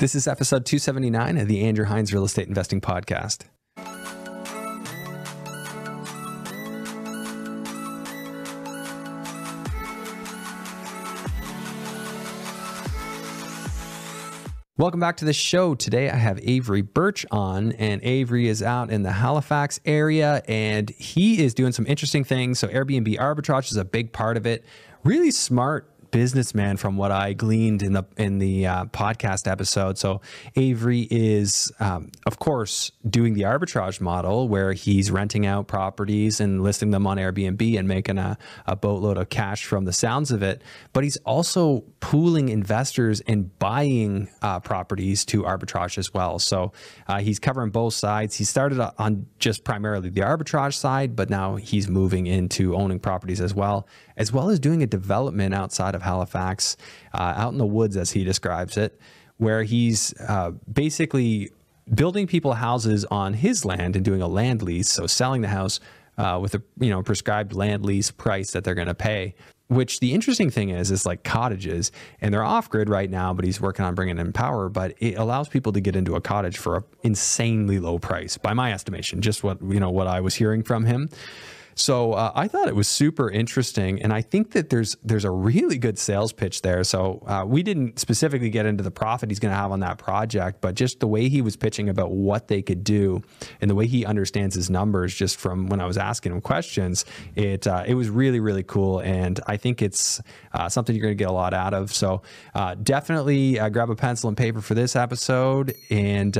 This is episode 279 of the Andrew Hines Real Estate Investing Podcast. Welcome back to the show. Today I have Avery Birch on, and Avery is out in the Halifax area and he is doing some interesting things. So Airbnb arbitrage is a big part of it. Really smart businessman from what I gleaned in the podcast episode. So Avery is, of course, doing the arbitrage model where he's renting out properties and listing them on Airbnb and making a boatload of cash from the sounds of it. But he's also pooling investors and buying properties to arbitrage as well. So he's covering both sides. He started on just primarily the arbitrage side, but now he's moving into owning properties as well as doing a development outside of Halifax, out in the woods, as he describes it, where he's basically building people houses on his land and doing a land lease. So selling the house with a prescribed land lease price that they're going to pay. Which the interesting thing is like cottages, and they're off grid right now, but he's working on bringing in power. But it allows people to get into a cottage for an insanely low price, by my estimation. Just what I was hearing from him. So I thought it was super interesting, and I think that there's a really good sales pitch there. So we didn't specifically get into the profit he's going to have on that project, but just the way he was pitching about what they could do and the way he understands his numbers, just from when I was asking him questions, it was really, really cool, and I think it's something you're going to get a lot out of. So definitely grab a pencil and paper for this episode, and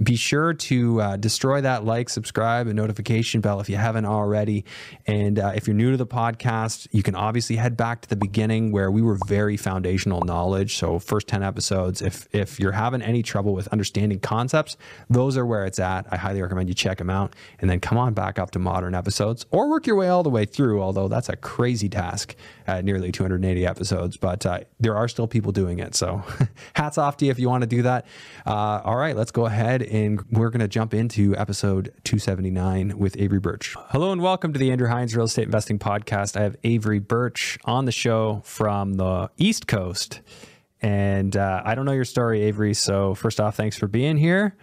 be sure to destroy that like, subscribe, and notification bell if you haven't already. And if you're new to the podcast, you can obviously head back to the beginning where we were very foundational knowledge. So first 10 episodes, if you're having any trouble with understanding concepts, those are where it's at. I highly recommend you check them out, and then come on back up to modern episodes, or work your way all the way through, although that's a crazy task at nearly 280 episodes, but there are still people doing it. So hats off to you if you want to do that. All right, let's go ahead, and we're going to jump into episode 279 with Avery Birch. Hello and welcome to the Andrew Hines Real Estate Investing Podcast. I have Avery Birch on the show from the East Coast, and I don't know your story, Avery. So first off, thanks for being here,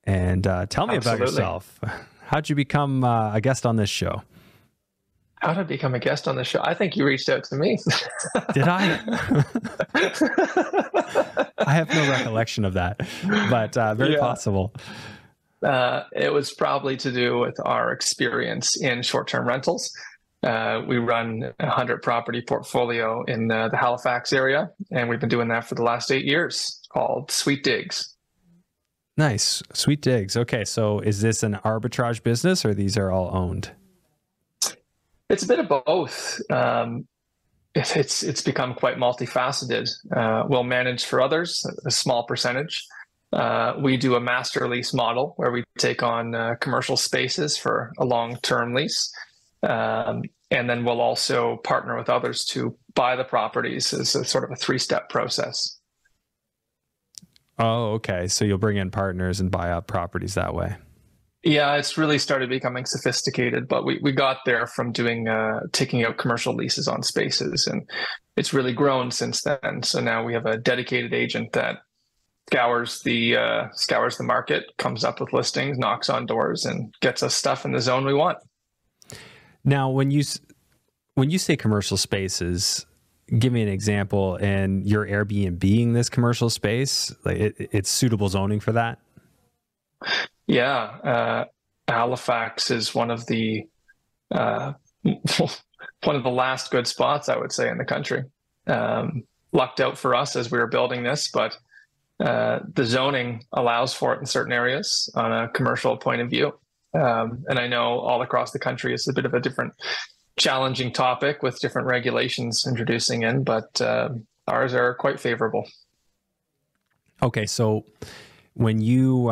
and tell me about yourself. How'd you become a guest on this show? How did I become a guest on the show? I think you reached out to me. Did I? I have no recollection of that, but very possible. It was probably to do with our experience in short-term rentals. We run a 100-property portfolio in the Halifax area, and we've been doing that for the last 8 years, called Sweet Digs. Nice. Sweet Digs. Okay, so is this an arbitrage business, or these are all owned? It's a bit of both. It's become quite multifaceted. We'll manage for others, a small percentage. We do a master lease model where we take on commercial spaces for a long-term lease. And then we'll also partner with others to buy the properties as a sort of a three-step process. Oh, okay. So you'll bring in partners and buy up properties that way. Yeah, it's really started becoming sophisticated, but we got there from taking out commercial leases on spaces, and it's really grown since then. So now we have a dedicated agent that scours the market, comes up with listings, knocks on doors, and gets us stuff in the zone we want. Now, when you say commercial spaces, give me an example. And you're Airbnb-ing this commercial space, like it's suitable zoning for that? Yeah, Halifax is one of the last good spots, I would say, in the country. Lucked out for us as we were building this, but the zoning allows for it in certain areas on a commercial point of view. And I know all across the country it's a bit of a different, challenging topic with different regulations introducing in, but ours are quite favorable. Okay, so when you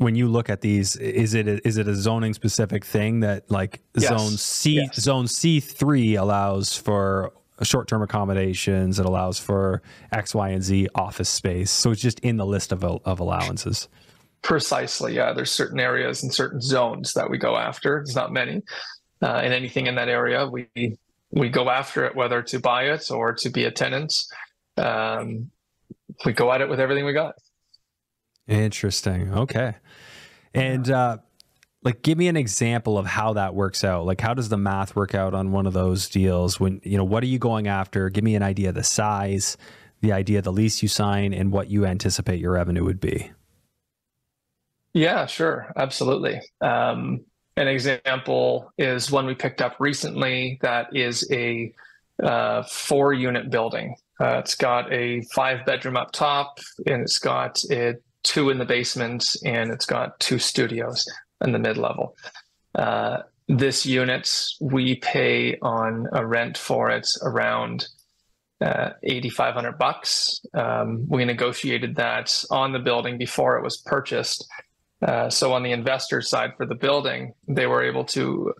look at these, is it a zoning specific thing that, like, zone C3 allows for short-term accommodations, it allows for X, Y, and Z office space, so it's just in the list of allowances? Precisely, yeah. There's certain areas and certain zones that we go after. There's not many, and anything in that area we go after it, whether to buy it or to be a tenant. we go at it with everything we got. Interesting. Okay. And like, give me an example of how that works out. Like, how does the math work out on one of those deals? When, what are you going after? Give me an idea of the size, the idea of the lease you sign, and what you anticipate your revenue would be. Yeah, sure. Absolutely. An example is one we picked up recently that is a 4-unit building. It's got a 5-bedroom up top, and it's got 2 in the basement, and it's got 2 studios in the mid-level. This unit, we pay on a rent for it around $8,500. We negotiated that on the building before it was purchased. So on the investor side for the building, they were able to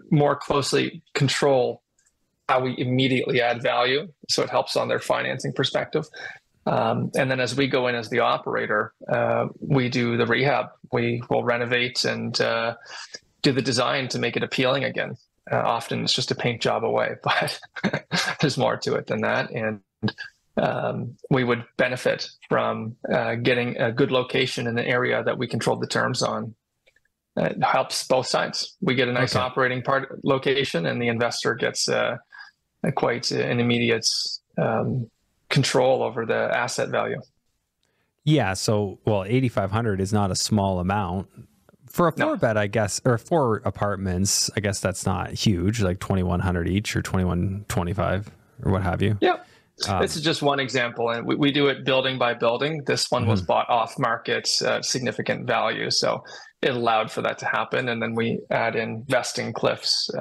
more closely control how we immediately add value. So it helps on their financing perspective. And then as we go in as the operator, we do the rehab. We will renovate and do the design to make it appealing again. Often it's just a paint job away, but there's more to it than that. And we would benefit from getting a good location in an area that we control the terms on. It helps both sides. We get a nice operating location, and the investor gets quite an immediate control over the asset value. Yeah. So, well, 8,500 is not a small amount for a 4-bed, I guess, or 4 apartments. I guess that's not huge, like 2,100 each or 2,125 or what have you. Yeah. This is just one example, and we do it building by building. This one was bought off market, significant value. So it allowed for that to happen. And then we add in vesting cliffs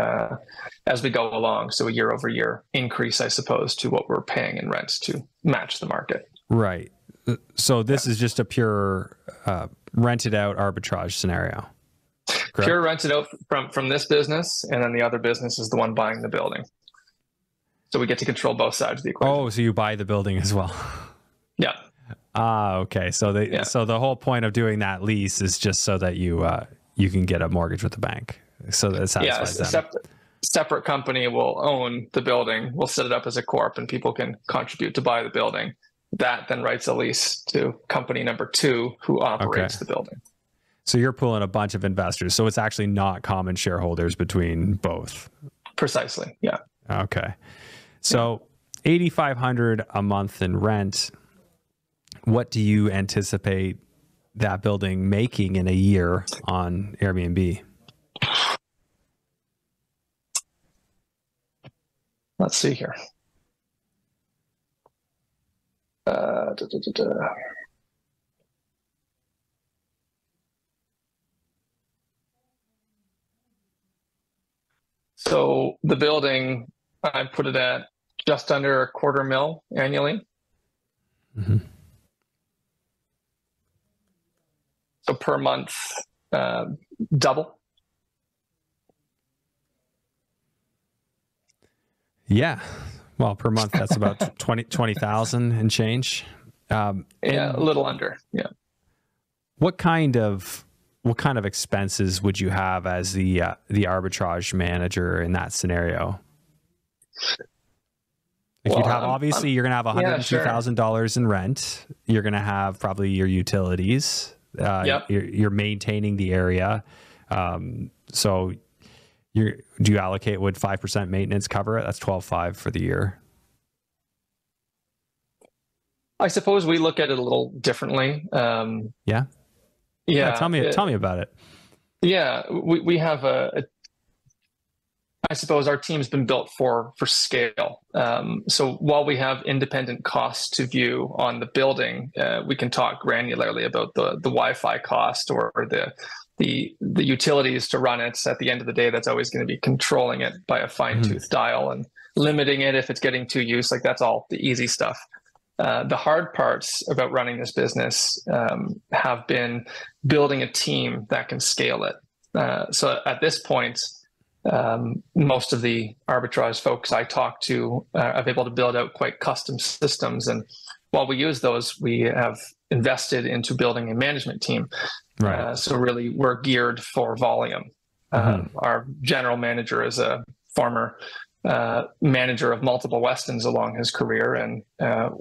as we go along. So a year over year increase, I suppose, to what we're paying in rents to match the market. Right. So this is just a pure rented out arbitrage scenario. Correct? Pure rented out from this business, and then the other business is the one buying the building. So we get to control both sides of the equation. Oh, so you buy the building as well. Yeah. Okay. So so the whole point of doing that lease is just so that you can get a mortgage with the bank. So that satisfies them. Separate company will own the building. We'll set it up as a corp, and people can contribute to buy the building. That then writes a lease to company number 2 who operates the building. So you're pulling a bunch of investors. So it's actually not common shareholders between both. Precisely. Yeah. Okay. So $8,500 a month in rent. What do you anticipate that building making in a year on Airbnb? Let's see here. So the building, I put it at just under $250,000 annually. Mm-hmm. So per month, double. Yeah. Well, per month, that's about 20,000 and change. Yeah, a little under. Yeah. What kind of expenses would you have as the arbitrage manager in that scenario? If you'd have, obviously, you're going to have $102,000 in rent. You're going to have probably your utilities. You're maintaining the area. So do you allocate, would 5% maintenance cover it? That's 12.5 for the year. I suppose we look at it a little differently. Yeah. Tell me about it. Yeah, we have I suppose our team's been built for scale. So while we have independent costs to view on the building, we can talk granularly about the Wi-Fi cost or the utilities to run it. At the end of the day, that's always going to be controlling it by a fine-tooth dial and limiting it if it's getting too used. Like, that's all the easy stuff. The hard parts about running this business have been building a team that can scale it. So at this point, most of the arbitrage folks I talk to are able to build out quite custom systems. And while we use those, we have invested into building a management team. Right. So really, we're geared for volume. Our general manager is a former manager of multiple Westons along his career, and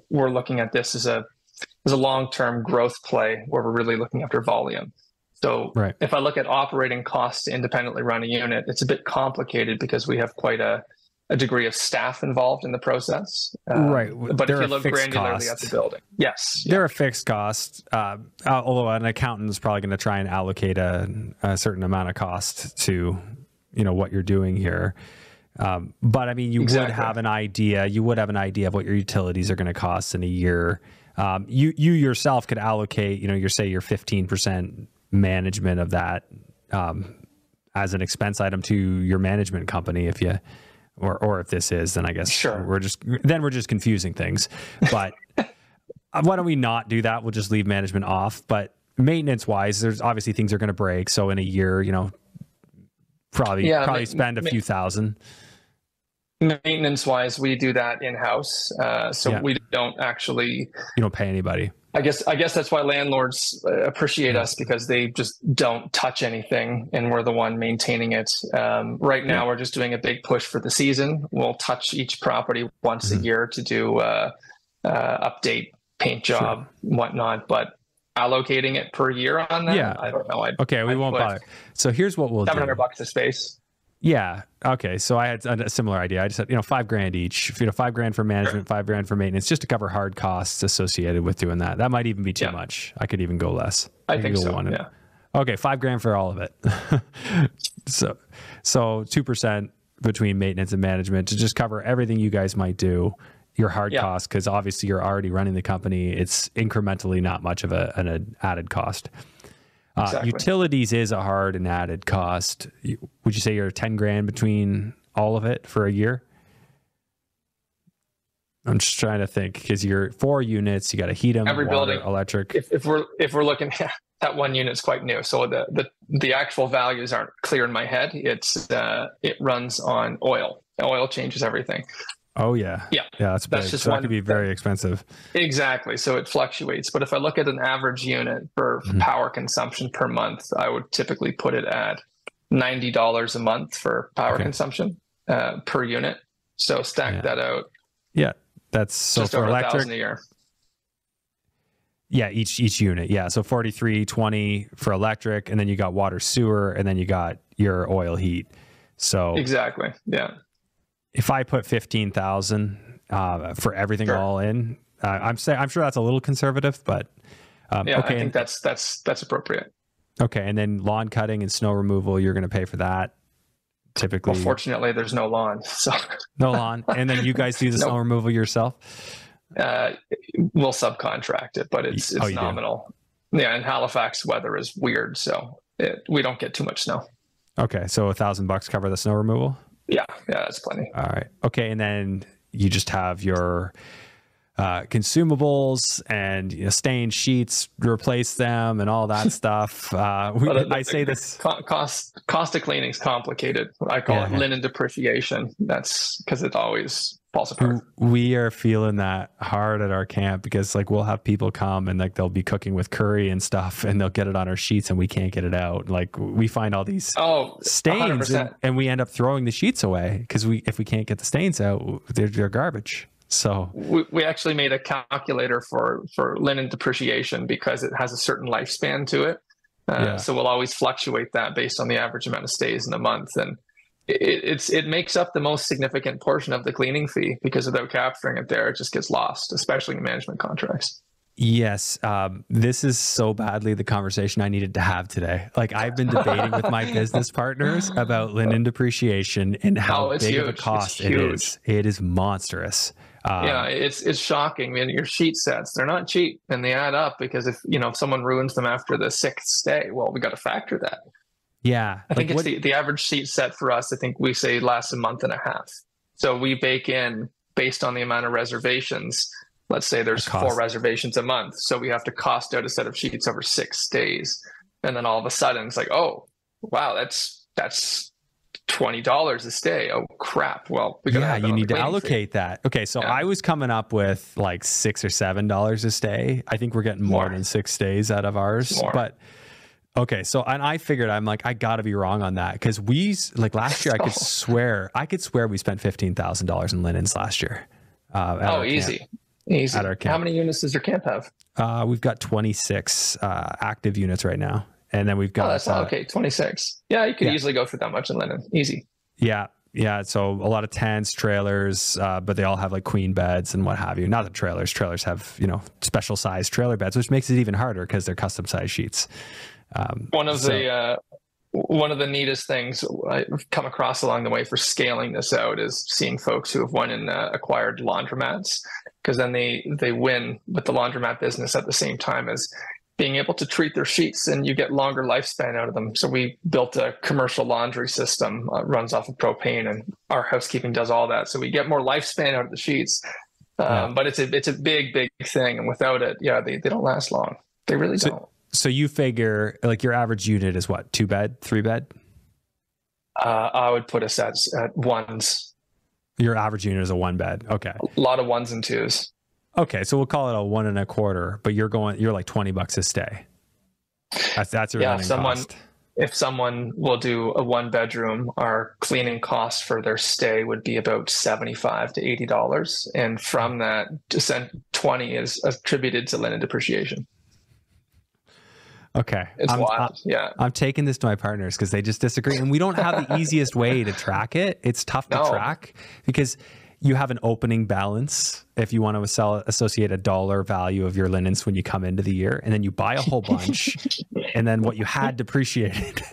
we're looking at this as a is a long-term growth play where we're really looking after volume. So Right. if I look at operating costs to independently run a unit, it's a bit complicated because we have quite a degree of staff involved in the process. Right. But They're if you a look fixed granularly cost. at the building, yes. They're a fixed cost, although an accountant is probably going to try and allocate a certain amount of cost to, what you're doing here. But I mean, you would have an idea. You would have an idea of what your utilities are going to cost in a year. You yourself could allocate, your 15% management of that as an expense item to your management company. If you, or if this is, then I guess we're just confusing things. But why don't we not do that? We'll just leave management off. But maintenance wise, there's obviously things are going to break. So in a year, probably spend a few thousand. Maintenance wise, we do that in-house. We don't actually, you don't pay anybody. I guess that's why landlords appreciate us, because they just don't touch anything and we're the one maintaining it. Right now we're just doing a big push for the season. We'll touch each property once a year to do update, paint job, whatnot, but allocating it per year on that, I don't know. We won't bother. So here's what we'll do. $700 a space. Yeah. Okay. So I had a similar idea. I just said, $5,000 each, $5,000 for management, $5,000 for maintenance, just to cover hard costs associated with doing that. That might even be too much. I could even go less. I think so. Yeah. Okay. $5,000 for all of it. So 2% between maintenance and management to just cover everything you guys might do, your hard costs, because obviously you're already running the company. It's incrementally not much of an added cost. Exactly. Utilities is a hard and added cost. Would you say you're $10,000 between all of it for a year? I'm just trying to think, because you're 4 units, you got to heat them, every water, building, electric. If we're looking at that one unit's quite new, so the actual values aren't clear in my head. It runs on oil. Oil changes everything. Oh yeah. That's big. Just so that could be very expensive. Exactly. So it fluctuates. But if I look at an average unit for power consumption per month, I would typically put it at $90 a month for power consumption per unit. So stack that out. Yeah, that's so just for over electric $1,000 a year. Yeah, each unit. Yeah, so $43.20 for electric, and then you got water, sewer, and then you got your oil, heat. So exactly. Yeah. If I put 15,000 for everything all in, I'm sure that's a little conservative, but I think that's appropriate. Okay, and then lawn cutting and snow removal, you're going to pay for that. Typically, well, fortunately, there's no lawn, so no lawn, and then you guys do the snow removal yourself. We'll subcontract it, but it's nominal. Yeah, and Halifax weather is weird, so we don't get too much snow. Okay, so $1,000 cover the snow removal. Yeah, that's plenty. All right. Okay, and then you just have your consumables and stain sheets, replace them, and all that stuff. I say this cost of cleaning is complicated. I call it linen depreciation. That's because it always falls apart. We are feeling that hard at our camp because we'll have people come and they'll be cooking with curry and stuff, and they'll get it on our sheets and we can't get it out. We find all these stains and we end up throwing the sheets away because if we can't get the stains out, they're garbage. So we actually made a calculator for linen depreciation because it has a certain lifespan to it. So we'll always fluctuate that based on the average amount of stays in a month. And it makes up the most significant portion of the cleaning fee, because without capturing it there, it just gets lost, especially in management contracts. Yes. This is so badly the conversation I needed to have today. I've been debating with my business partners about linen depreciation and how big of a cost it is. It is monstrous. It's shocking. I mean, your sheet sets, they're not cheap, and they add up because if someone ruins them after the 6th stay, well, we got to factor that. Yeah. I think it's the average sheet set for us, I think we say lasts a month and a half. So we bake in based on the amount of reservations. Let's say there's 4 reservations a month. So we have to cost out a set of sheets over 6 stays. And then all of a sudden it's like, oh, wow, that's $20 a stay. Oh crap. Well, we got you need to allocate that. Okay. So I was coming up with $6 or $7 a stay. I think we're getting more than 6 stays out of ours, but okay. So, and I figured I gotta be wrong on that. Cause last year I could swear we spent $15,000 in linens last year. Easy. At our camp. How many units does your camp have? We've got 26 active units right now. And then we've got... Oh, that's not okay. 26. Yeah, you could easily go for that much in linen. Easy. Yeah. Yeah. So a lot of tents, trailers, but they all have like queen beds and what have you. Not the trailers. Trailers have, you know, special sized trailer beds, which makes it even harder because they're custom size sheets. One of the neatest things I've come across along the way for scaling this out is seeing folks who have went and acquired laundromats, because then they win with the laundromat business at the same time as being able to treat their sheets, and you get longer lifespan out of them. So we built a commercial laundry system, runs off of propane, and our housekeeping does all that. So we get more lifespan out of the sheets. But it's a big thing. And without it, they don't last long. They really don't. So you figure like your average unit is what, 2-bed, 3-bed? I would put us at ones. Your average unit is a 1-bed. Okay. A lot of 1s and 2s. Okay, so we'll call it a 1.25, but you're like $20 a stay. That's your running cost. If someone will do a 1-bedroom, our cleaning cost for their stay would be about $75 to $80, and from that, $20 is attributed to linen depreciation. Okay. It's wild. Yeah. I'm taking this to my partners because they just disagree, and we don't have the easiest way to track it. It's tough to track because you have an opening balance if you want to associate a dollar value of your linens when you come into the year, and then you buy a whole bunch and then what you had depreciated.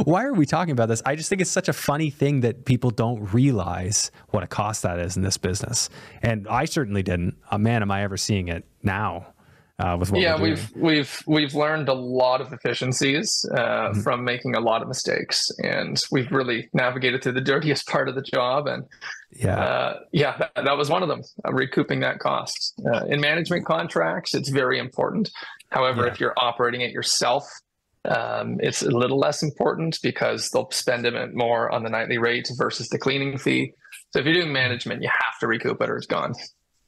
Why are we talking about this? I just think it's such a funny thing that people don't realize what a cost that is in this business. And I certainly didn't. Man, am I ever seeing it now. With what we're doing. we've learned a lot of efficiencies from making a lot of mistakes, and we've really navigated through the dirtiest part of the job. And that was one of them, recouping that cost. In management contracts, it's very important. However, if you're operating it yourself, it's a little less important because they'll spend a bit more on the nightly rate versus the cleaning fee. So if you're doing management, you have to recoup it or it's gone.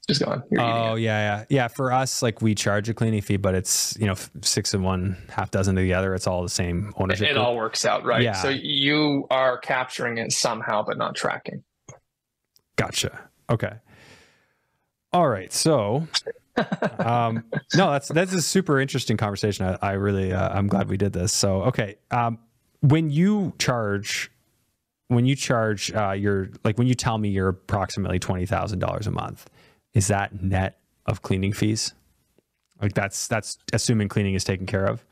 Just gone. Yeah. For us, like we charge a cleaning fee, but it's 6 in one, half dozen of the other. It's all the same ownership. It all works out, right? Yeah. So you are capturing it somehow, but not tracking. Gotcha. Okay. All right. So, no, that's a super interesting conversation. I really, I'm glad we did this. So, okay. When you tell me you're approximately $20,000 a month, is that net of cleaning fees? Like that's assuming cleaning is taken care of,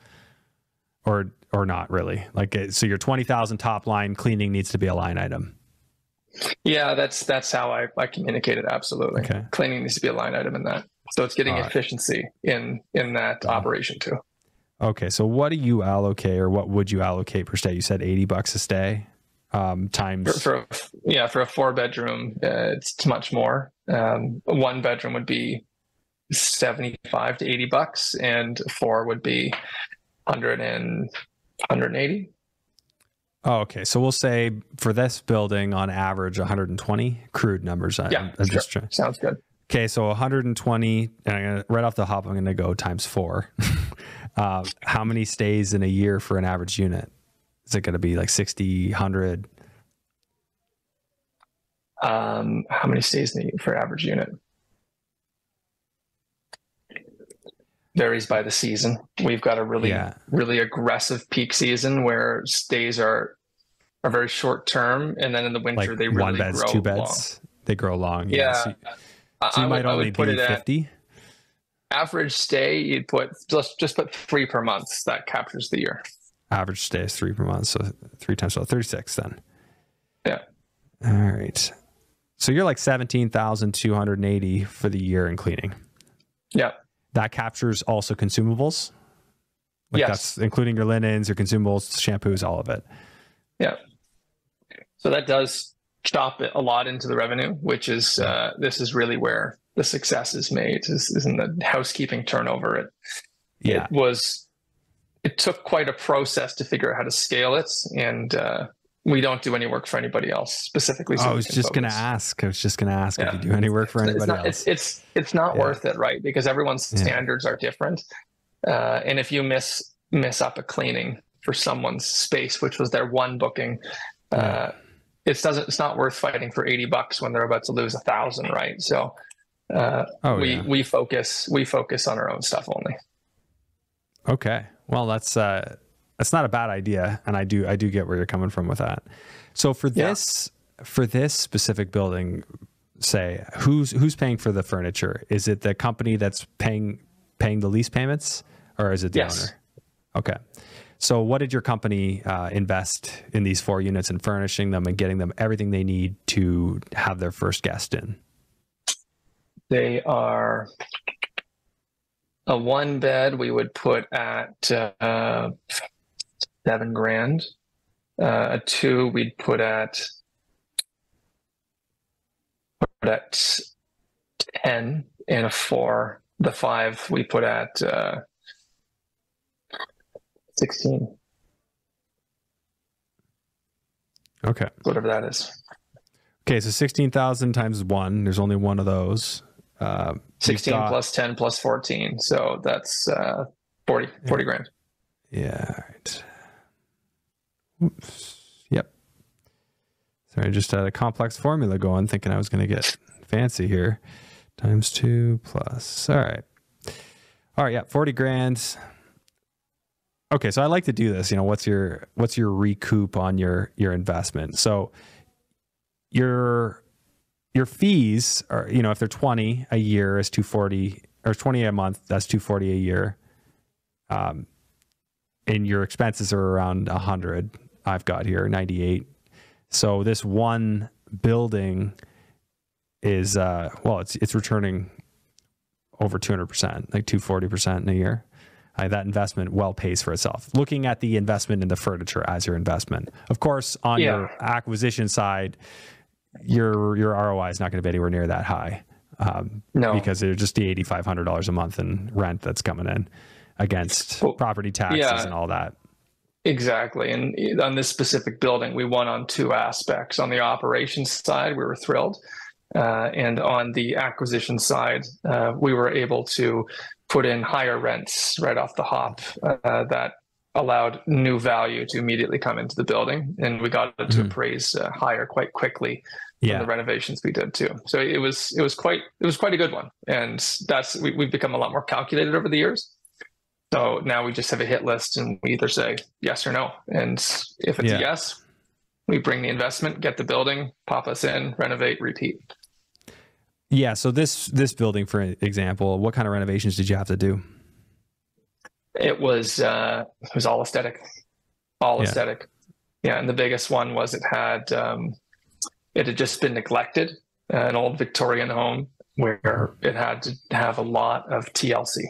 or not really? Like, so your 20,000 top line, cleaning needs to be a line item. Yeah, that's how I communicate it. Absolutely. Okay. Cleaning needs to be a line item in that. So it's getting efficiency in that operation too. Okay. So what do you allocate, or what would you allocate per stay? You said $80 a stay. Times for a 4-bedroom, it's much more. A 1-bedroom would be $75 to $80, and 4 would be 180. Oh, okay. So we'll say for this building on average 120, crude numbers. Sounds good. Okay, so 120, and right off the hop, I'm going to go times 4. How many stays in a year for an average unit? Is it going to be like 60, 100? How many stays for average unit? Varies by the season. We've got a really aggressive peak season where stays are very short term, and then in the winter they really 1 beds, grow 2 beds. long. They grow long. Yeah. So you might only be 50. Average stay, you'd just put 3 per month. That captures the year. Average stay is 3 per month, so 3 times 36 then. Yeah. All right. So you're like 17,280 for the year in cleaning. Yeah. That captures also consumables. Like that's including your linens, your consumables, shampoos, all of it. Yeah. So that does chop it a lot into the revenue, which is this is really where the success is made. Is in the housekeeping turnover. It took quite a process to figure out how to scale it, and we don't do any work for anybody else specifically. So I was just going to ask if you do any work for anybody else. It's not worth it, right? Because everyone's standards are different, and if you miss up a cleaning for someone's space, which was their one booking, it's not worth fighting for $80 when they're about to lose 1,000, right? So We focus on our own stuff only. Okay. Well, that's not a bad idea, and I do get where you're coming from with that. So for this specific building, say, who's paying for the furniture? Is it the company that's paying the lease payments, or is it the owner? Okay. So what did your company invest in these 4 units and furnishing them and getting them everything they need to have their first guest in? They are a 1 bed we would put at $7,000. A 2 we'd put at 10, and a 4, the 5 we put at 16. Okay. Whatever that is. Okay, so 16,000 times 1. There's only 1 of those. 16 plus 10 plus 14. So that's 40 grand. Yeah. Right. Oops. Yep. Sorry, I just had a complex formula going, thinking I was going to get fancy here. Times 2 plus. All right. Yeah. 40 grand. Okay. So I like to do this. What's your recoup on your investment? So your fees are, if they're 20 a year is 240, or 20 a month, that's 240 a year. And your expenses are around 100. I've got here 98. So this one building is, it's returning over 200%, like 240% in a year. That investment well pays for itself. Looking at the investment in the furniture as your investment, of course, on your acquisition side, your ROI is not going to be anywhere near that high, because there's just the $8,500 a month in rent that's coming in against property taxes and all that. Exactly. And on this specific building, we won on 2 aspects. On the operations side, we were thrilled. And on the acquisition side, we were able to put in higher rents right off the hop that allowed new value to immediately come into the building. And we got it to appraise higher quite quickly from the renovations we did too. So it was quite a good one. And we've become a lot more calculated over the years. So now we just have a hit list and we either say yes or no. And if it's a yes, we bring the investment, get the building, pop us in, renovate, repeat. Yeah. So this building, for example, what kind of renovations did you have to do? It was all aesthetic, aesthetic. Yeah. And the biggest one was it had just been neglected, an old Victorian home where it had to have a lot of TLC.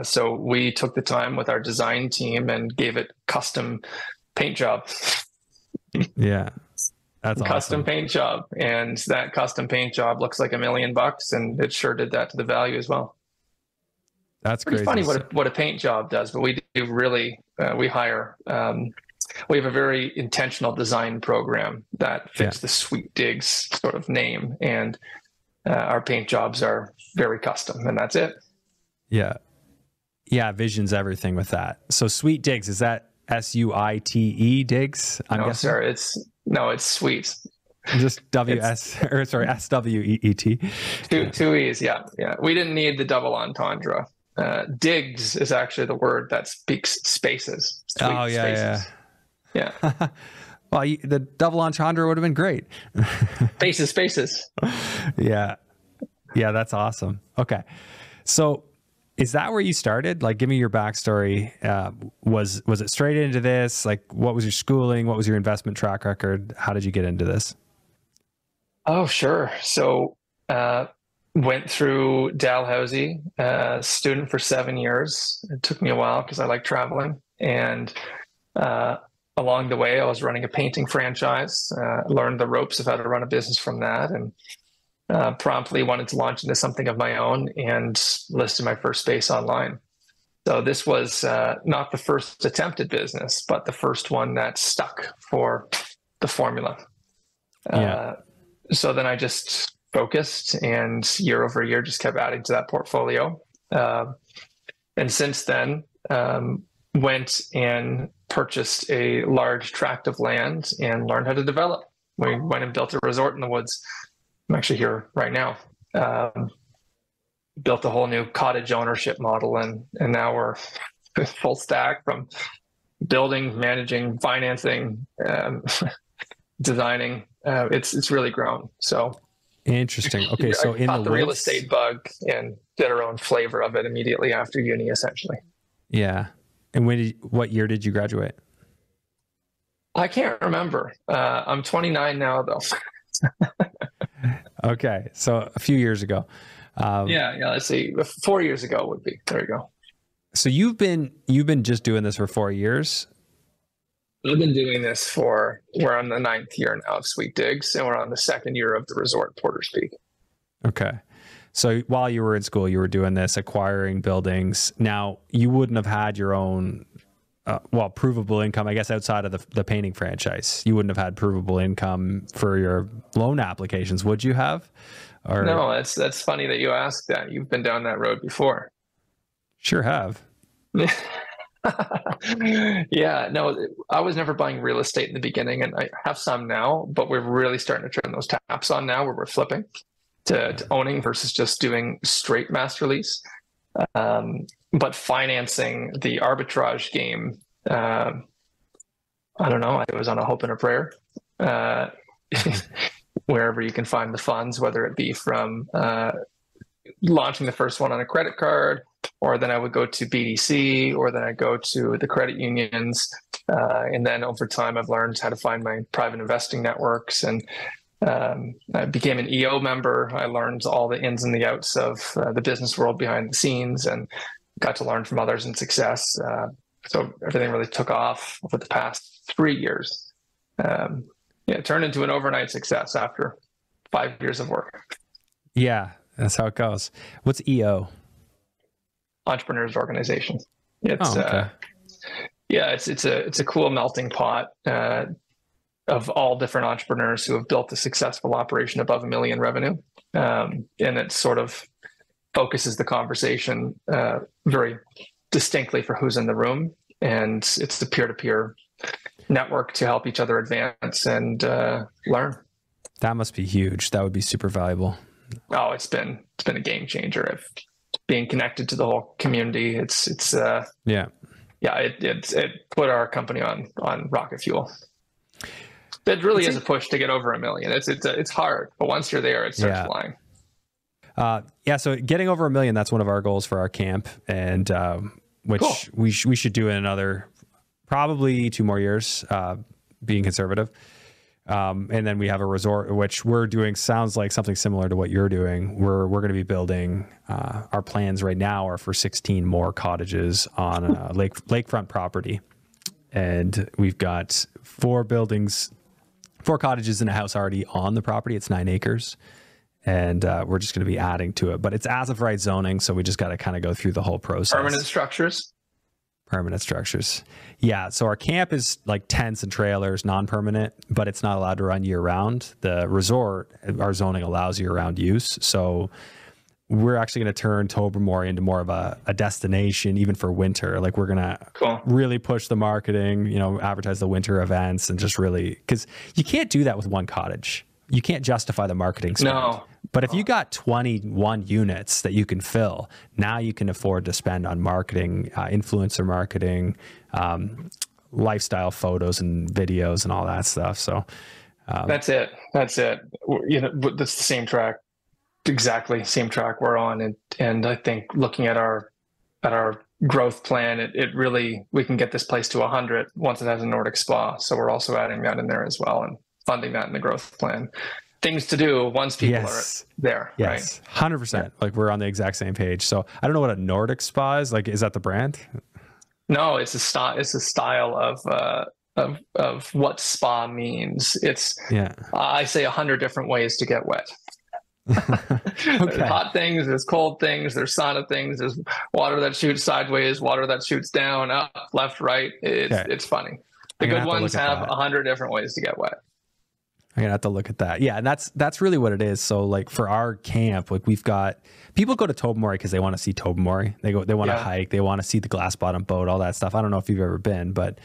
So we took the time with our design team and gave it custom paint job. Yeah. That's custom awesome. Paint job. And that custom paint job looks like $1 million, and it sure did that to the value as well. That's pretty crazy. Funny what a paint job does, but we do really, we hire, we have a very intentional design program that fits the Sweet Digs sort of name. And our paint jobs are very custom, and that's it. Yeah. Yeah. Vision's everything with that. So Sweet Digs, is that SUITE Digs? No, sir. It's Sweet. Just SWEET. Two E's. Yeah. We didn't need the double entendre. Digs is actually the word that speaks spaces. Sweet spaces. Yeah. Well, the double entendre would have been great. Spaces. Yeah. That's awesome. Okay. So is that where you started? Like, give me your backstory. Was it straight into this? Like, what was your schooling? What was your investment track record? How did you get into this? Oh, sure. So, went through Dalhousie, student for 7 years. It took me a while because I like traveling. And along the way, I was running a painting franchise, learned the ropes of how to run a business from that, and promptly wanted to launch into something of my own and listed my first space online. So this was not the first attempted business, but the first one that stuck for the formula. So then I just focused, and year over year just kept adding to that portfolio. And since then, went and purchased a large tract of land and learned how to develop. We went and built a resort in the woods. I'm actually here right now. built a whole new cottage ownership model, and now we're full stack from building, managing, financing, designing. It's really grown. So Interesting. Okay, so I in caught the the real woods, estate bug and did our own flavor of it immediately after uni, essentially. yeah. And what year did you graduate? I can't remember. I'm 29 now, though. Okay, so a few years ago. Yeah. Let's see. 4 years ago would be. There you go. So you've been just doing this for 4 years. I've been doing this we're on the 9th year now of Sweet Digs, and we're on the 2nd year of the resort Porter's Peak. Okay. So while you were in school, you were doing this, acquiring buildings. Now, you wouldn't have had your own, provable income, I guess, outside of the painting franchise. You wouldn't have had provable income for your loan applications, would you have? Or... No, that's funny that you asked that. You've been down that road before. Sure have. Yeah, no, I was never buying real estate in the beginning, and I have some now, but we're really starting to turn those taps on now, where we're flipping to owning versus just doing straight master lease. But financing the arbitrage game, I don't know, I was on a hope and a prayer. Wherever you can find the funds, whether it be from launching the first one on a credit card, or then I would go to BDC, or then I go to the credit unions. And then over time, I've learned how to find my private investing networks, and I became an EO member. I learned all the ins and the outs of the business world behind the scenes, and got to learn from others in success. So everything really took off over the past 3 years. It turned into an overnight success after 5 years of work. Yeah, that's how it goes. What's EO? Entrepreneurs Organization. It's okay. It's a cool melting pot of all different entrepreneurs who have built a successful operation above $1 million revenue, and it sort of focuses the conversation very distinctly for who's in the room, and it's the peer-to-peer network to help each other advance and learn. That must be huge. That would be super valuable. Oh, it's been a game changer. Being connected to the whole community, it put our company on rocket fuel. It really is a push to get over $1 million. It's hard, but once you're there, it starts flying. So getting over $1 million, that's one of our goals for our camp, and which cool. we should do in another probably 2 more years, being conservative. And then we have a resort, which we're doing, sounds like something similar to what you're doing. We're going to be building, our plans right now are for 16 more cottages on a lakefront property. And we've got 4 cottages in a house already on the property. It's 9 acres. And we're just going to be adding to it. But it's as of right zoning, so we just got to kind of go through the whole process. Permanent structures? Permanent structures. Yeah. So our camp is like tents and trailers, non-permanent, but it's not allowed to run year round. The resort, our zoning allows year round use. So we're actually going to turn Tobermory into more of a destination, even for winter. Like we're going to really push the marketing, advertise the winter events, and just really, because you can't do that with one cottage. You can't justify the marketing spend. No. But if you got 21 units that you can fill, now you can afford to spend on marketing, influencer marketing, lifestyle photos and videos and all that stuff. So that's it. That's the same track, exactly same track we're on. And I think looking at our growth plan, it really, we can get this place to 100 once it has a Nordic spa. So we're also adding that in there as well, and funding that in the growth plan. Things to do once people are there. Yes, right? 100%. Yeah. Like we're on the exact same page. So I don't know what a Nordic spa is. Like, is that the brand? No, it's a style. It's a style of what spa means. It's I say 100 different ways to get wet. There's hot things, there's cold things, there's sauna things, there's water that shoots sideways, water that shoots down, up, left, right. It's funny. The good ones have 100 different ways to get wet. I'm gonna have to look at that. Yeah, and that's really what it is. So like for our camp, like we've got people go to Tobermory because they want to see Tobermory. They want to hike, they want to see the glass bottom boat, all that stuff. I don't know if you've ever been, but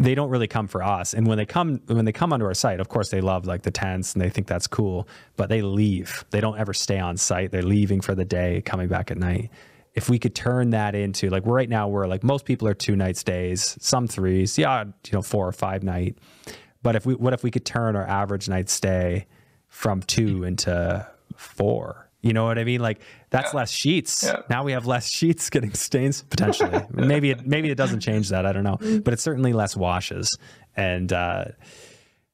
they don't really come for us. And when they come onto our site, of course they love like the tents and they think that's cool, but they leave. They don't ever stay on site. They're leaving for the day, coming back at night. If we could turn that into like, right now we're like, most people are 2-night stays, some 3s, 4 or 5 night. But what if we could turn our average night stay from 2 into 4? You know what I mean? Like that's less sheets. Yeah. Now we have less sheets getting stains potentially. maybe it doesn't change that. I don't know, but it's certainly less washes. And,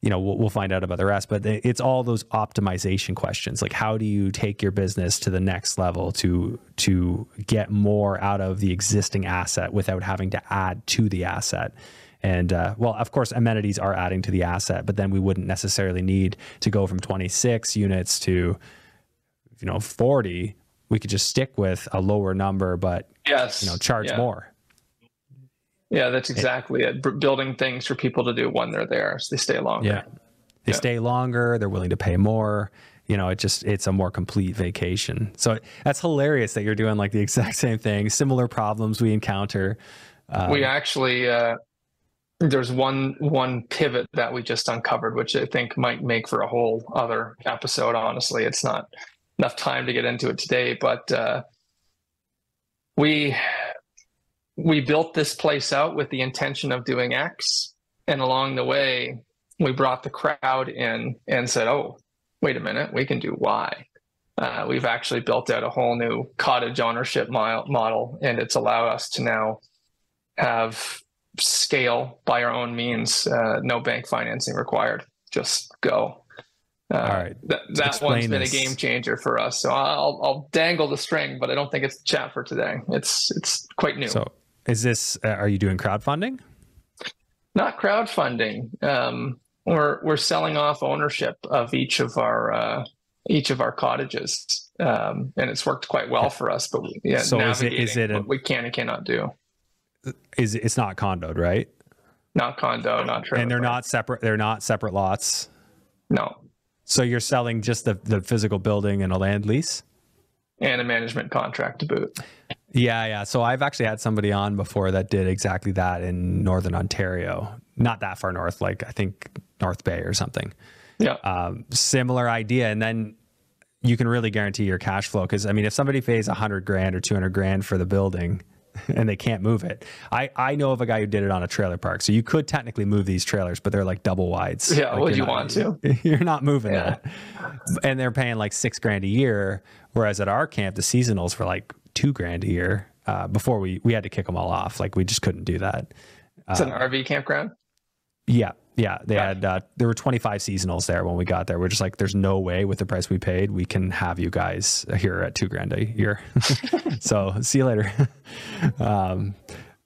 we'll find out about the rest, but it's all those optimization questions. Like how do you take your business to the next level to get more out of the existing asset without having to add to the asset? And of course, amenities are adding to the asset, but then we wouldn't necessarily need to go from 26 units to 40. We could just stick with a lower number, but charge more. Yeah, that's exactly it. Building things for people to do when they're there, so they stay longer. Yeah, they stay longer. They're willing to pay more. It's a more complete vacation. So that's hilarious that you're doing like the exact same thing. Similar problems we encounter. We actually there's one pivot that we just uncovered, which I think might make for a whole other episode. Honestly, it's not enough time to get into it today, but we built this place out with the intention of doing X, and along the way we brought the crowd in and said, oh, wait a minute, we can do Y. We've actually built out a whole new cottage ownership model, and it's allowed us to now have scale by our own means, no bank financing required, just go. All right. That one's been a game changer for us. So I'll dangle the string, but I don't think it's the chat for today. It's quite new. So is this, are you doing crowdfunding? Not crowdfunding. We're selling off ownership of each of our cottages. And it's worked quite well for us, but so is it what we can and cannot do. It's not condoed, right? Not condo, not trailer. And they're not separate lots. No. So you're selling just the physical building and a land lease? And a management contract to boot. Yeah. So I've actually had somebody on before that did exactly that in Northern Ontario. Not that far north, like I think North Bay or something. Yeah. Similar idea. And then you can really guarantee your cash flow. Because I mean, if somebody pays $100,000 or $200,000 for the building and they can't move it. I know of a guy who did it on a trailer park. So you could technically move these trailers, but they're like double wides. Yeah, like would you want to? You're not moving that. And they're paying like $6,000 a year. Whereas at our camp, the seasonals were like $2,000 a year. Before we had to kick them all off. Like we just couldn't do that. It's an RV campground? Yeah. They had, there were 25 seasonals there when we got there. We're just like, there's no way with the price we paid, we can have you guys here at $2,000 a year. So see you later.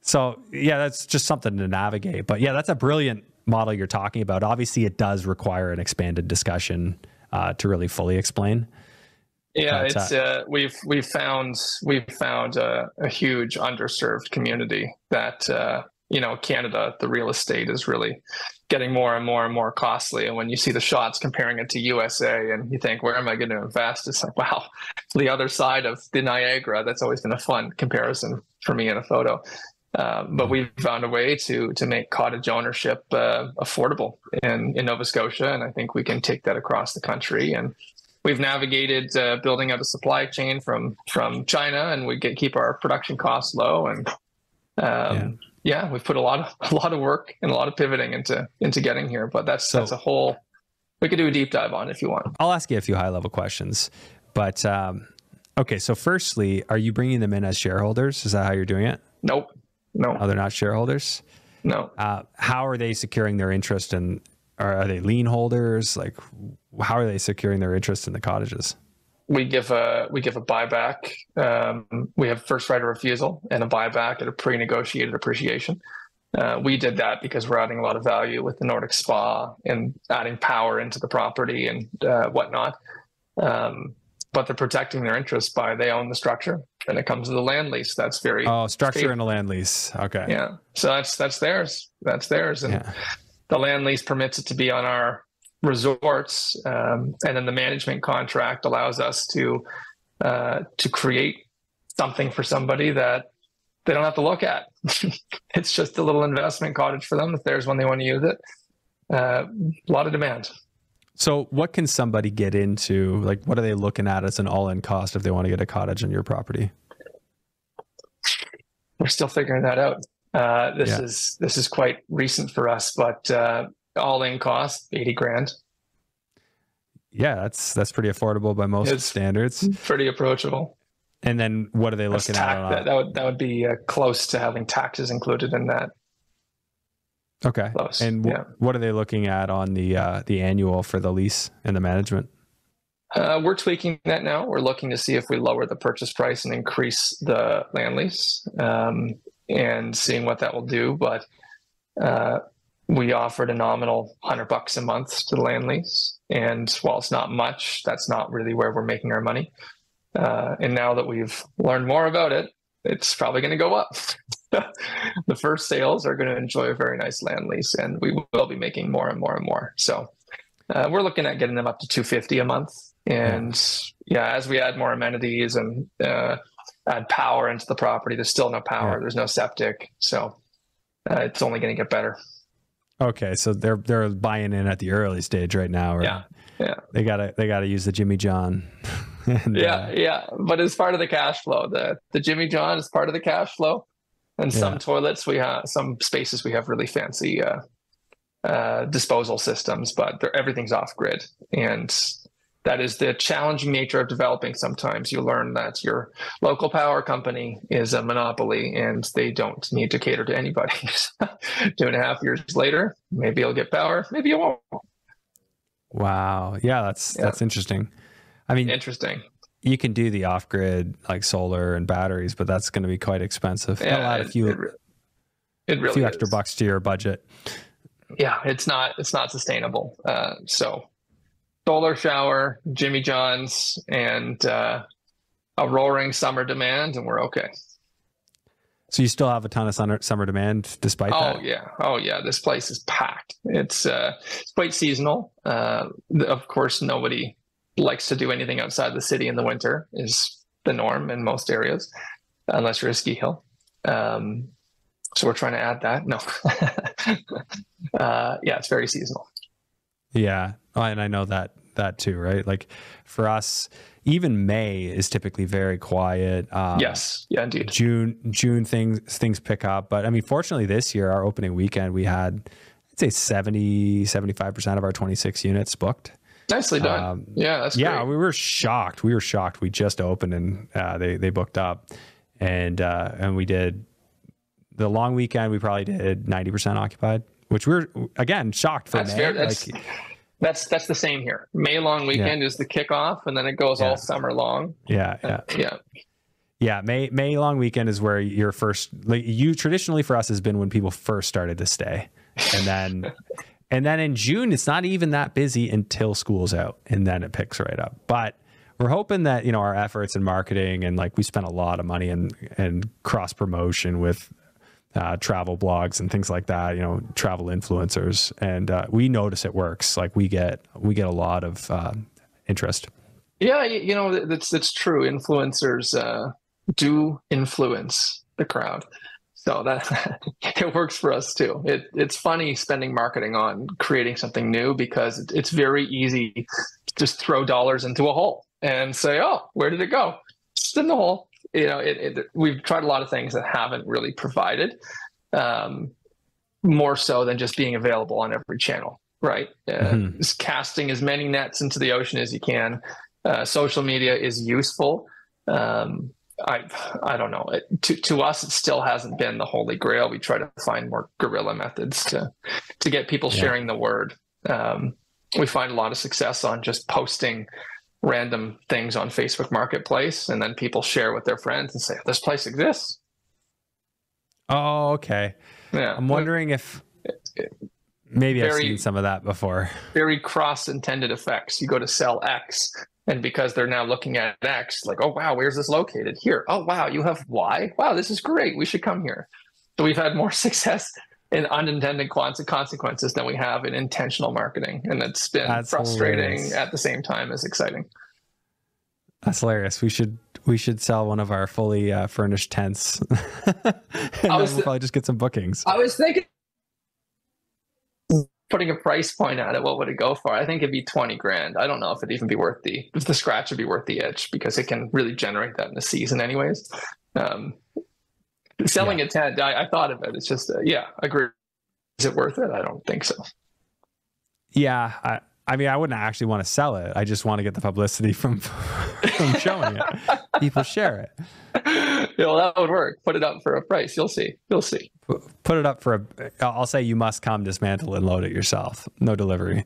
So yeah, that's just something to navigate, but yeah, that's a brilliant model you're talking about. Obviously it does require an expanded discussion, to really fully explain. Yeah, but, we've found a huge underserved community that, Canada, the real estate is really getting more and more and more costly. And when you see the shots comparing it to USA and you think, where am I going to invest? It's like, wow, the other side of the Niagara. That's always been a fun comparison for me in a photo. But we've found a way to make cottage ownership affordable in Nova Scotia. And I think we can take that across the country. And we've navigated building out a supply chain from China, and we keep our production costs low. And we've put a lot of work and a lot of pivoting into getting here. But that's a whole, we could do a deep dive on if you want. I'll ask you a few high level questions. But okay, so firstly, are you bringing them in as shareholders? Is that how you're doing it? Nope. No. Oh, they're not shareholders? No. How are they securing their interest in? Are they lien holders? Like, how are they securing their interest in the cottages? We give a buyback. We have first right of refusal and a buyback at a pre-negotiated appreciation. We did that because we're adding a lot of value with the Nordic Spa and adding power into the property and whatnot. But they're protecting their interest by they own the structure. And it comes to the land lease. That's very structure and a land lease. Okay. Yeah. So that's theirs. That's theirs. And the land lease permits it to be on our resorts, and then the management contract allows us to create something for somebody that they don't have to look at. It's just a little investment cottage for them if there's when they want to use it. A lot of demand. So what can somebody get into? Like, what are they looking at as an all-in cost if they want to get a cottage on your property? We're still figuring that out. This is quite recent for us, but all-in cost, 80 grand. Yeah, that's pretty affordable by most standards. Pretty approachable. And then what are they looking at? That would be close to having taxes included in that. Okay. Close. And what are they looking at on the annual for the lease and the management? We're tweaking that now. We're looking to see if we lower the purchase price and increase the land lease, and seeing what that will do. But we offered a nominal $100 a month to the land lease. And while it's not much, that's not really where we're making our money. And now that we've learned more about it, it's probably going to go up. The first sales are going to enjoy a very nice land lease, and we will be making more and more and more. So we're looking at getting them up to $250 a month. And as we add more amenities and add power into the property, there's still no power. There's no septic. So it's only going to get better. Okay, so they're buying in at the early stage right now. Right? Yeah. They gotta use the Jimmy John. And, but as part of the cash flow, the Jimmy John is part of the cash flow. And some toilets some spaces we have really fancy disposal systems, but everything's off grid. And that is the challenging nature of developing. Sometimes you learn that your local power company is a monopoly and they don't need to cater to anybody. 2.5 years later, maybe you'll get power, maybe you won't. Wow. Yeah, that's interesting. I mean, interesting. You can do the off-grid like solar and batteries, but that's going to be quite expensive. That'll add a few extra bucks to your budget. Yeah, it's not sustainable. So solar shower, Jimmy John's, and a roaring summer demand, and we're okay. So you still have a ton of summer demand despite that? Oh yeah. This place is packed. It's quite seasonal. Of course, nobody likes to do anything outside the city in the winter is the norm in most areas, unless you're a ski hill. So we're trying to add that. No. It's very seasonal. Yeah. And I know that too, right? Like for us, even May is typically very quiet. Yes. Yeah, indeed. June things pick up. But I mean, fortunately this year, our opening weekend, we had, I'd say 75% of our 26 units booked. Nicely done. That's great. Yeah, we were shocked. We just opened and they booked up. And we did the long weekend, we probably did 90% occupied, which we're, again, shocked for May. That's the same here. May long weekend is the kickoff, and then it goes all summer long. Yeah. May long weekend is where your first, like you traditionally for us has been when people first started to stay. And then in June, it's not even that busy until school's out, and then it picks right up. But we're hoping that, our efforts in marketing and like we spent a lot of money and cross promotion with travel blogs and things like that, travel influencers, and we notice it works. Like we get a lot of interest. Yeah, that's true. Influencers do influence the crowd, so that it works for us too. It's funny spending marketing on creating something new because it's very easy to just throw dollars into a hole and say, oh, where did it go? Just in the hole. We've tried a lot of things that haven't really provided more so than just being available on every channel, right? Just casting as many nets into the ocean as you can. Social media is useful. I don't know. To us, it still hasn't been the holy grail. We try to find more guerrilla methods to get people sharing the word. We find a lot of success on just posting random things on Facebook Marketplace, and then people share with their friends and say, this place exists. Oh, okay. Yeah. I'm wondering if maybe I've seen some of that before. Very cross-intended effects. You go to sell X, and because they're now looking at X, like, oh, wow, where's this located? Here. Oh, wow, you have Y? Wow, this is great. We should come here. So we've had more success in unintended consequences than we have in intentional marketing. And that's been frustrating hilarious. At the same time as exciting. That's hilarious. We should we should sell one of our fully furnished tents, and then we'll probably just get some bookings. I was thinking, putting a price point at it, what would it go for? I think it'd be 20 grand. I don't know if it'd even be worth if the scratch would be worth the itch, because it can really generate that in the season anyways. Selling a tent, I thought of it. It's just, agree. Is it worth it? I don't think so. Yeah. I mean, I wouldn't actually want to sell it. I just want to get the publicity from showing it. People share it. That would work. Put it up for a price. You'll see. Put it up for I'll say you must come dismantle and load it yourself. No delivery.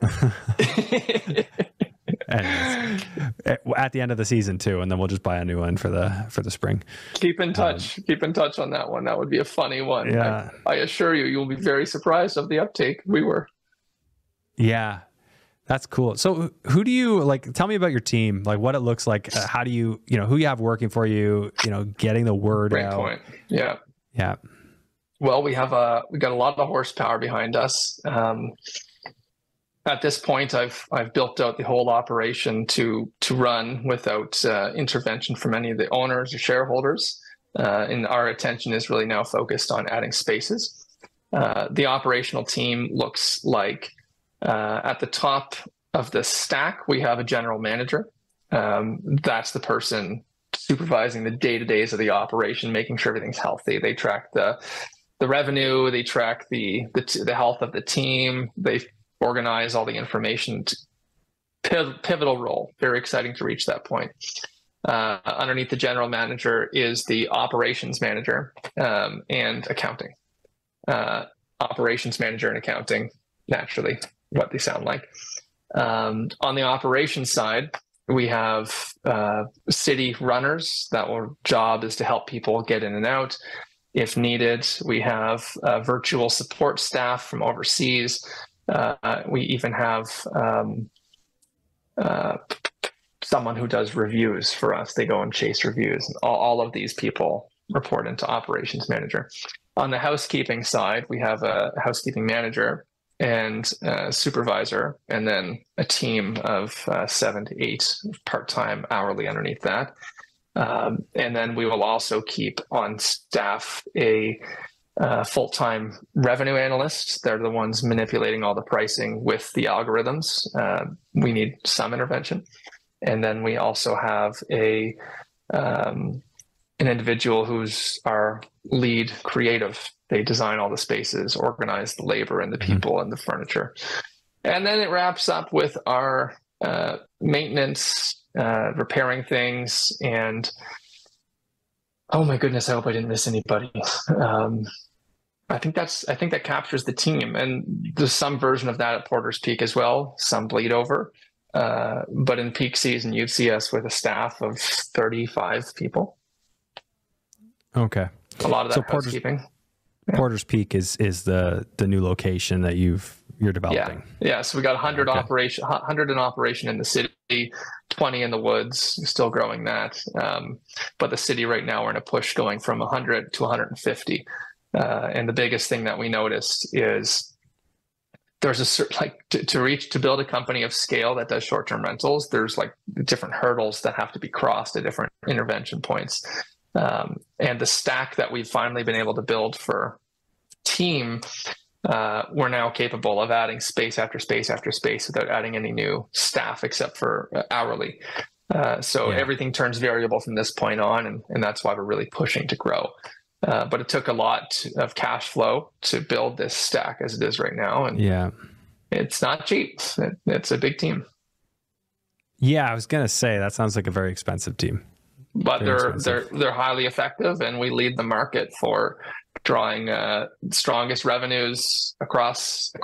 Anyways, at the end of the season too, and then we'll just buy a new one for the spring. Keep in touch. Keep in touch on that one. That would be a funny one. Yeah. I assure you will be very surprised of the uptake. We were. Yeah. That's cool. So who do you tell me about your team, like what it looks like. How do you, who you have working for you, getting the word Great out. Point. Yeah. Yeah. Well, we got a lot of horsepower behind us. At this point, I've built out the whole operation to run without intervention from any of the owners or shareholders. And our attention is really now focused on adding spaces. The operational team looks like, at the top of the stack, we have a general manager. That's the person supervising the day-to-days of the operation, making sure everything's healthy. They track the revenue, they track the health of the team, they organize all the information. Pivotal role, very exciting to reach that point. Underneath the general manager is the operations manager and accounting. Operations manager and accounting, naturally, what they sound like. On the operations side, we have city runners. That job is to help people get in and out if needed. We have virtual support staff from overseas. We even have someone who does reviews for us. They go and chase reviews. All of these people report into operations manager. On the housekeeping side, we have a housekeeping manager and a supervisor, and then a team of 7 to 8 part-time hourly underneath that. And then we will also keep on staff a full-time revenue analyst. They're the ones manipulating all the pricing with the algorithms. We need some intervention. And then we also have an individual who's our lead creative. They design all the spaces, organize the labor and the people and the furniture. And then it wraps up with our maintenance, repairing things. And oh my goodness, I hope I didn't miss anybody. I think that captures the team. And there's some version of that at Porter's Peak as well, some bleed over. But in peak season, you'd see us with a staff of 35 people. Okay. A lot of that housekeeping. Porter's Peak is the new location that you're developing. Yeah. So we got 100 in operation in the city, 20 in the woods, still growing that. But the city right now, we're in a push going from 100 to 150. And the biggest thing that we noticed is there's a certain, to build a company of scale that does short-term rentals, there's different hurdles that have to be crossed at different intervention points. And the stack that we've finally been able to build for team, we're now capable of adding space after space after space without adding any new staff except for hourly. Everything turns variable from this point on, and that's why we're really pushing to grow. But it took a lot of cash flow to build this stack as it is right now. And it's not cheap. It's a big team. Yeah, I was going to say, that sounds like a very expensive team. But they're highly effective, and we lead the market for drawing strongest revenues across the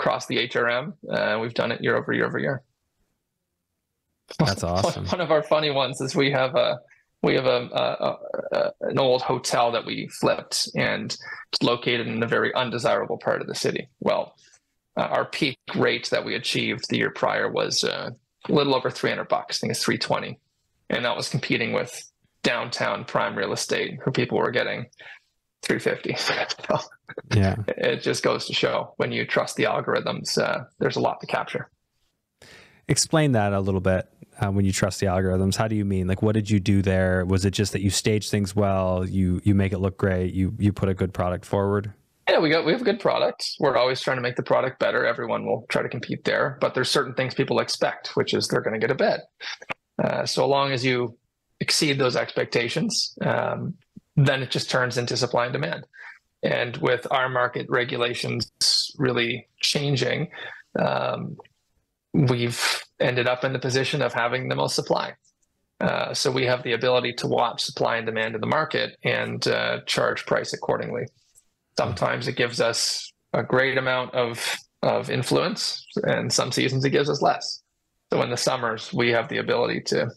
HRM. We've done it year over year over year. That's awesome. One of our funny ones is we have an old hotel that we flipped, and it's located in a very undesirable part of the city. Well, our peak rate that we achieved the year prior was a little over $300. I think it's $320, and that was competing with downtown prime real estate, where people were getting $350. So it just goes to show, when you trust the algorithms, there's a lot to capture. Explain that a little bit. when you trust the algorithms? How do you mean? Like, what did you do there? Was it just that you stage things well, you make it look great, you put a good product forward? Yeah, we have a good product. We're always trying to make the product better. Everyone will try to compete there, but there's certain things people expect, which is they're going to get a bed. So long as you exceed those expectations, then it just turns into supply and demand. And with our market regulations really changing, we've ended up in the position of having the most supply. So we have the ability to watch supply and demand in the market and charge price accordingly. Sometimes it gives us a great amount of influence, and some seasons it gives us less. So in the summers, we have the ability to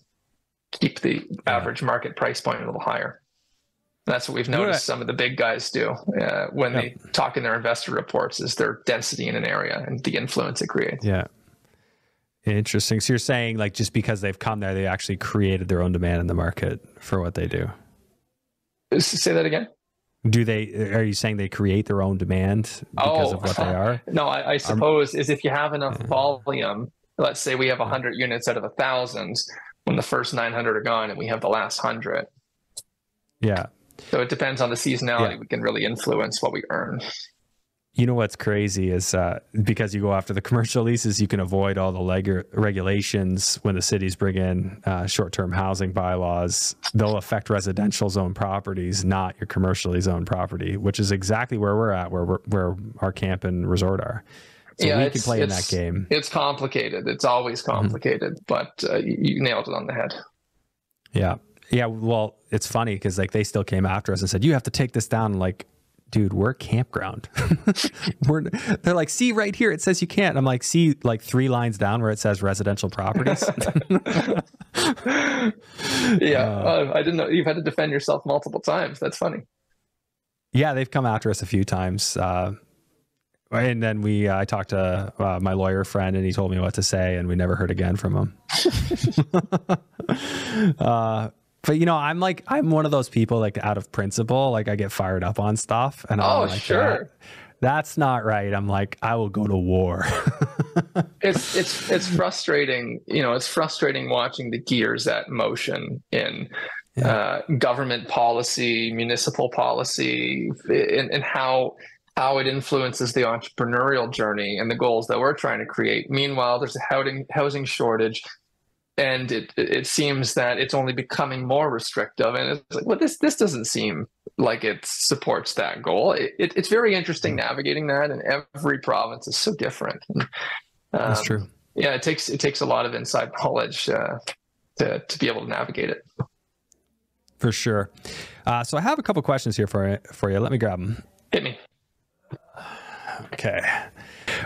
keep the average market price point a little higher. That's what we've noticed some of the big guys do when they talk in their investor reports, is their density in an area and the influence it creates. Yeah. Interesting. So you're saying, like, just because they've come there, they actually created their own demand in the market for what they do. Say that again. Are you saying they create their own demand because of what they are? No, I suppose is if you have enough volume, let's say we have 100 units out of 1,000, when the first 900 are gone and we have the last 100. Yeah. So it depends on the seasonality. We can really influence what we earn. You know what's crazy is because you go after the commercial leases, you can avoid all the regulations when the cities bring in short-term housing bylaws. They'll affect residential zone properties, not your commercially zoned property, which is exactly where we're at, where our camp and resort are. So we can play in that game. It's complicated. It's always complicated, but you nailed it on the head. Yeah. Yeah. Well, it's funny because like they still came after us and said, you have to take this down. Like, dude, we're a campground. They're like, see right here, it says you can't. I'm like, see like 3 lines down where it says residential properties. I didn't know you've had to defend yourself multiple times. That's funny. Yeah, they've come after us a few times. And then I talked to my lawyer friend and he told me what to say and we never heard again from him. But you know, I'm one of those people, like out of principle, like I get fired up on stuff and I'm like, sure, that's not right. I'm like, I will go to war. It's frustrating. You know, it's frustrating watching the gears at motion in government policy, municipal policy, and how it influences the entrepreneurial journey and the goals that we're trying to create. Meanwhile, there's a housing shortage. And it seems that it's only becoming more restrictive. And it's like, well, this doesn't seem like it supports that goal. It's very interesting navigating that. And every province is so different. That's true. Yeah, it takes a lot of inside knowledge to be able to navigate it. For sure. So I have a couple questions here for you. Let me grab them. Hit me. Okay.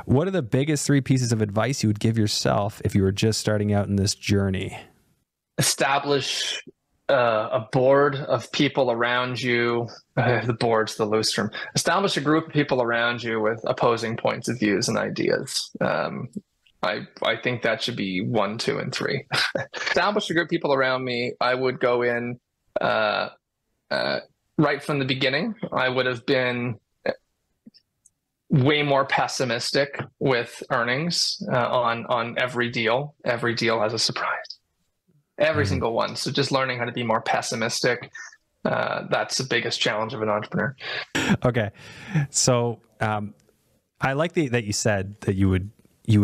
What are the biggest 3 pieces of advice you would give yourself if you were just starting out in this journey? Establish a board of people around you. The board's the loose term. Establish a group of people around you with opposing points of views and ideas. I think that should be 1, 2, and 3. Establish a group of people around me. I would go in right from the beginning. I would have been way more pessimistic with earnings on every deal. Every deal has a surprise. Every single one. So just learning how to be more pessimistic. That's the biggest challenge of an entrepreneur. Okay. So I like that you said that you would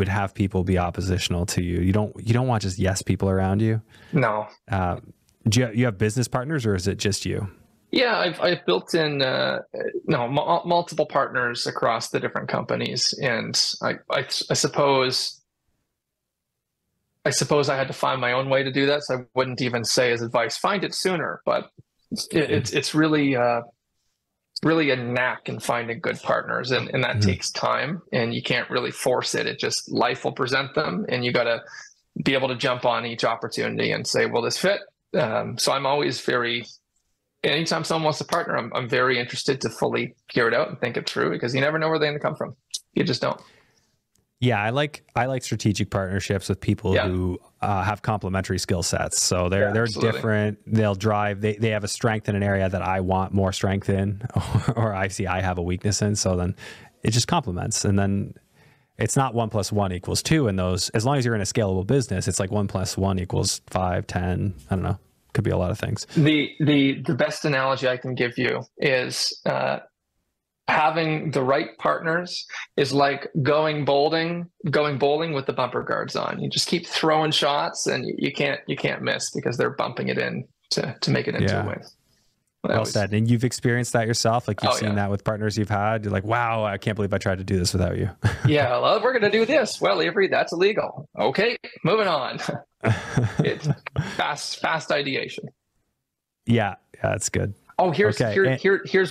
have people be oppositional to you. You don't want just yes people around you. No. Do you have business partners or is it just you? Yeah, I've built in multiple partners across the different companies, and I suppose I had to find my own way to do that. So I wouldn't even say as advice, find it sooner, but it's really a knack in finding good partners, and that takes time, and you can't really force it. It just life will present them, and you got to be able to jump on each opportunity and say, will this fit? So I'm always anytime someone wants to partner, I'm very interested to fully hear it out and think it through, because you never know where they're going to come from. You just don't. Yeah, I like strategic partnerships with people who have complementary skill sets. So they're different. They'll drive. They have a strength in an area that I want more strength in, or I see I have a weakness in. So then it just complements. And then it's not 1 + 1 = 2 in those. As long as you're in a scalable business, it's like 1 + 1 = 5, 10. I don't know. Could be a lot of things. The best analogy I can give you is having the right partners is like going bowling with the bumper guards on. You just keep throwing shots, and you can't miss because they're bumping it in to make it into a win. Well said. And you've experienced that yourself? Like you've seen that with partners you've had? You're like, wow, I can't believe I tried to do this without you. Yeah, well, we're going to do this. Well, Avery, that's illegal. Okay, moving on. It's fast ideation. Yeah, that's good. Oh, here's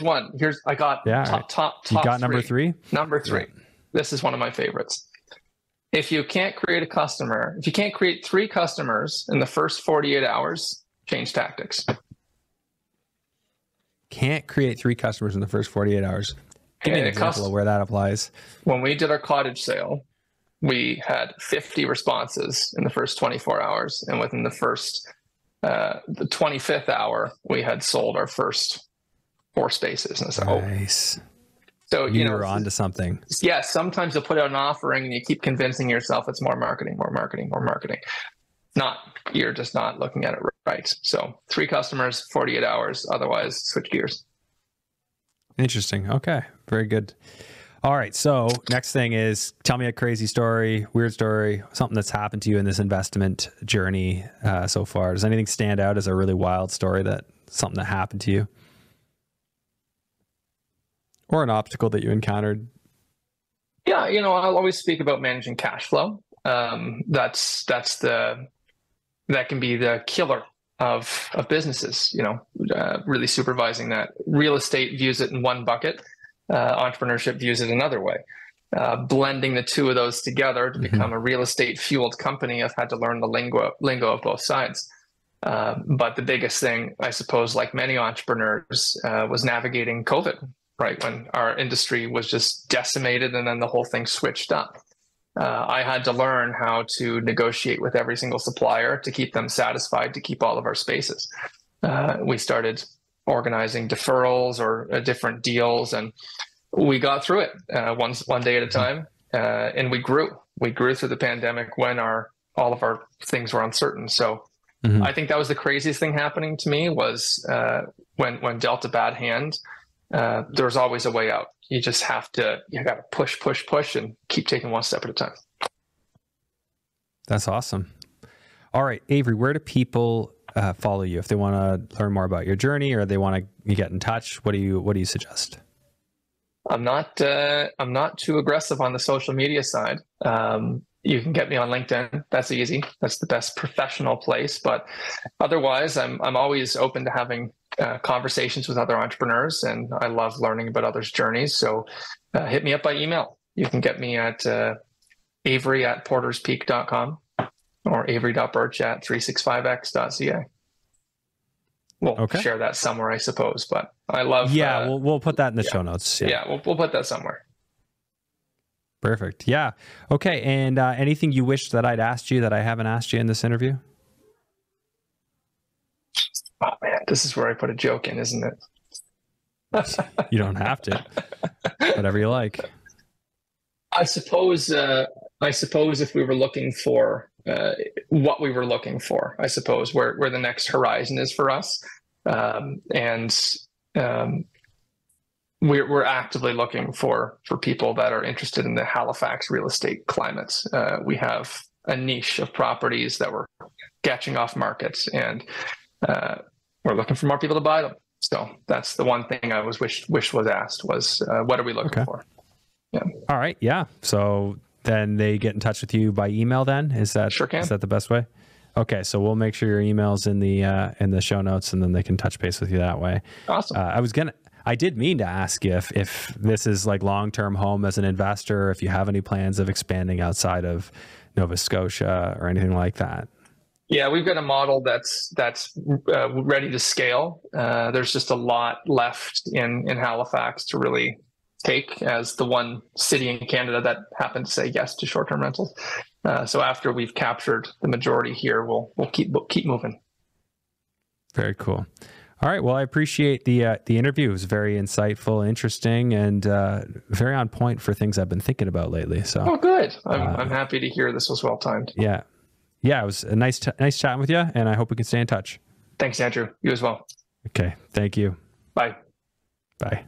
one. I got top You got three. number 3? Number 3. Yeah. This is one of my favorites. If you can't create 3 customers in the first 48 hours, change tactics. Can't create 3 customers in the first 48 hours. Give me an example of where that applies. When we did our cottage sale, we had 50 responses in the first 24 hours. And within the 25th hour, we had sold our first 4 spaces. And I said, nice. So, you were onto something. Yeah. Sometimes you'll put out an offering and you keep convincing yourself it's more marketing. You're just not looking at it right. So 3 customers, 48 hours. Otherwise, switch gears. Interesting. Okay. Very good. All right. So next thing is, tell me a crazy story, weird story, something that's happened to you in this investment journey so far. Does anything stand out as a really wild story, something that happened to you? Or an obstacle that you encountered? Yeah. I'll always speak about managing cash flow. That can be the killer of businesses, really supervising that. Real estate views it in one bucket. Entrepreneurship views it another way. Blending the two of those together to become a real estate fueled company, I've had to learn the lingo of both sides. But the biggest thing, I suppose, like many entrepreneurs, was navigating COVID, right? When our industry was just decimated and then the whole thing switched up. I had to learn how to negotiate with every single supplier to keep them satisfied, to keep all of our spaces. We started organizing deferrals or different deals, and we got through it one day at a time. And we grew through the pandemic when all of our things were uncertain. So I think that was the craziest thing happening to me was when dealt a bad hand, there's always a way out. You just got to push and keep taking one step at a time. That's awesome. All right, Avery, where do people follow you if they want to learn more about your journey or they want to get in touch? What do you suggest? I'm not too aggressive on the social media side. You can get me on LinkedIn. That's easy. That's the best professional place. But otherwise, I'm always open to having conversations with other entrepreneurs, and I love learning about others' journeys. So hit me up by email. You can get me at avery@porterspeak.com or avery.birch@365x.ca. We'll share that somewhere, I suppose. But I love... we'll put that in the show notes. Yeah, we'll put that somewhere. Perfect. Yeah. Okay. And anything you wish that I'd asked you that I haven't asked you in this interview? Oh man, this is where I put a joke in, isn't it? You don't have to. Whatever you like. I suppose if we were looking for what we were looking for, I suppose where the next horizon is for us, we're actively looking for people that are interested in the Halifax real estate climate. We have a niche of properties that we're catching off markets, and we're looking for more people to buy them. So that's the one thing I wish was asked was, what are we looking for? Yeah. All right. Yeah. So then they get in touch with you by email then? Is that the best way? Okay. So we'll make sure your email's in the show notes, and then they can touch base with you that way. Awesome. I did mean to ask you if this is like long-term home as an investor, if you have any plans of expanding outside of Nova Scotia or anything like that. Yeah, we've got a model that's ready to scale. There's just a lot left in Halifax to really take as the one city in Canada that happened to say yes to short-term rentals. So after we've captured the majority here, we'll keep moving. Very cool. All right. Well, I appreciate the interview. It was very insightful, interesting, and very on point for things I've been thinking about lately. So, Oh, good. I'm happy to hear this was well timed. Yeah. It was a nice chatting with you, and I hope we can stay in touch. Thanks, Andrew. You as well. Okay. Thank you. Bye. Bye.